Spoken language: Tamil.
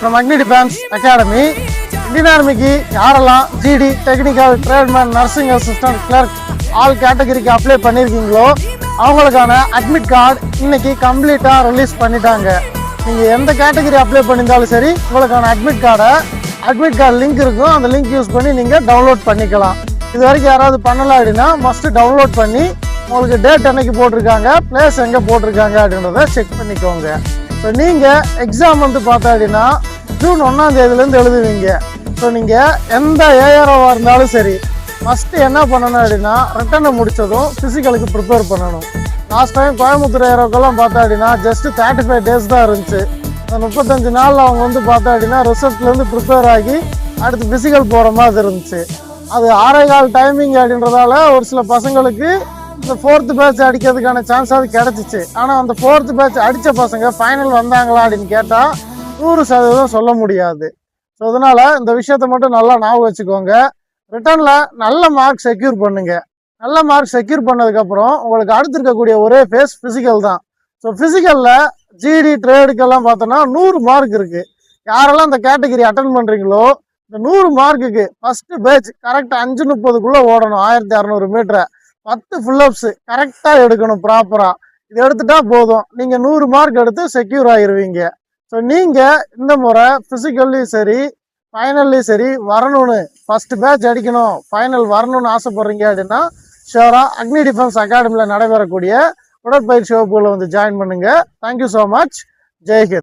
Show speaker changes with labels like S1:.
S1: From Agni Defense Academy, Indian Army ki யாரெல்லாம் GD technical tradesman nursing assistant clerk all கேட்டகரிக்கு அப்ளை பண்ணியிருக்கீங்களோ அவங்களுக்கான அட்மிட் கார்டு இன்னைக்கு கம்ப்ளீட்டாக ரிலீஸ் பண்ணிட்டாங்க. நீங்கள் எந்த கேட்டகரி அப்ளை பண்ணியிருந்தாலும் சரி உங்களுக்கான அட்மிட் கார்டு லிங்க் இருக்கும். அந்த லிங்க் யூஸ் பண்ணி நீங்கள் டவுன்லோட் பண்ணிக்கலாம். இது வரைக்கும் யாராவது பண்ணலாம் அப்படின்னா மஸ்ட்டு டவுன்லோட் பண்ணி உங்களுக்கு டேட் என்னைக்கு போட்டிருக்காங்க, பிளேஸ் எங்கே போட்டிருக்காங்க அப்படின்றத செக் பண்ணிக்கோங்க. ஸோ நீங்கள் எக்ஸாம் பார்த்தா அப்படின்னா ஜூன் 1ஆம் தேதியிலேருந்து எழுதுவீங்க. ஸோ நீங்கள் எந்த ஏஆர்ஓவாக இருந்தாலும் சரி ஃபஸ்ட்டு என்ன பண்ணணும் அப்படின்னா ரிட்டனை முடித்ததும் ஃபிசிக்கலுக்கு ப்ரிப்பேர் பண்ணணும். லாஸ்ட் டைம் கோயம்புத்தூர் ஏரோக்கெல்லாம் பார்த்தா அப்படின்னா ஜஸ்ட்டு 35 டேஸ் தான் இருந்துச்சு. அந்த 35 நாளில் அவங்க பார்த்தா அப்படின்னா ரிசல்ட்லேருந்து ப்ரிப்பேர் ஆகி அடுத்து ஃபிசிக்கல் போகிற மாதிரி இருந்துச்சு. அது 6.25 டைமிங் அப்படின்றதால ஒரு சில பசங்களுக்கு இந்த 4th பேட்ச் அடிக்கிறதுக்கான சான்ஸ் அது கிடச்சிச்சு. ஆனால் அந்த 4th பேட்ச் அடித்த பசங்க ஃபைனல் வந்தாங்களா அப்படின்னு கேட்டால் 100% சொல்ல முடியாது. ஸோ அதனால் இந்த விஷயத்த மட்டும் நல்லா ஞாபகம் வச்சுக்கோங்க. ரிட்டனில் நல்ல மார்க் செக்யூர் பண்ணுங்க. நல்ல மார்க் செக்யூர் பண்ணதுக்கப்புறம் உங்களுக்கு அடுத்து இருக்கக்கூடிய ஒரே ஃபேஸ் ஃபிசிக்கல் தான். ஸோ ஃபிசிக்கலில் ஜிடி ட்ரேடுக்கெல்லாம் பார்த்தோன்னா 100 மார்க் இருக்குது. யாரெல்லாம் இந்த கேட்டகரி அட்டன் பண்ணுறீங்களோ இந்த 100 மார்க்குக்கு ஃபஸ்ட்டு பேட்ச் கரெக்டாக 5:30 ஓடணும். 1600 மீட்டரை 10 ஃபுல்லப்ஸு கரெக்டாக எடுக்கணும் ப்ராப்பராக. இது எடுத்துட்டா போதும், நீங்கள் 100 மார்க் எடுத்து செக்யூர் ஆகிடுவீங்க. ஸோ நீங்கள் இந்த முறை ஃபிசிக்கல்லையும் சரி ஃபைனல்லையும் சரி வரணும்னு ஃபஸ்ட்டு பேட்ச் அடிக்கணும், ஃபைனல் வரணும்னு ஆசைப்பட்றீங்க அப்படின்னா ஷியோராக அக்னி டிஃபென்ஸ் அகாடமியில் நடைபெறக்கூடிய உடற்பயிற்சி வகுப்புகளை ஜாயின் பண்ணுங்கள். Thank you so much. ஜெய்ஹிந்த்.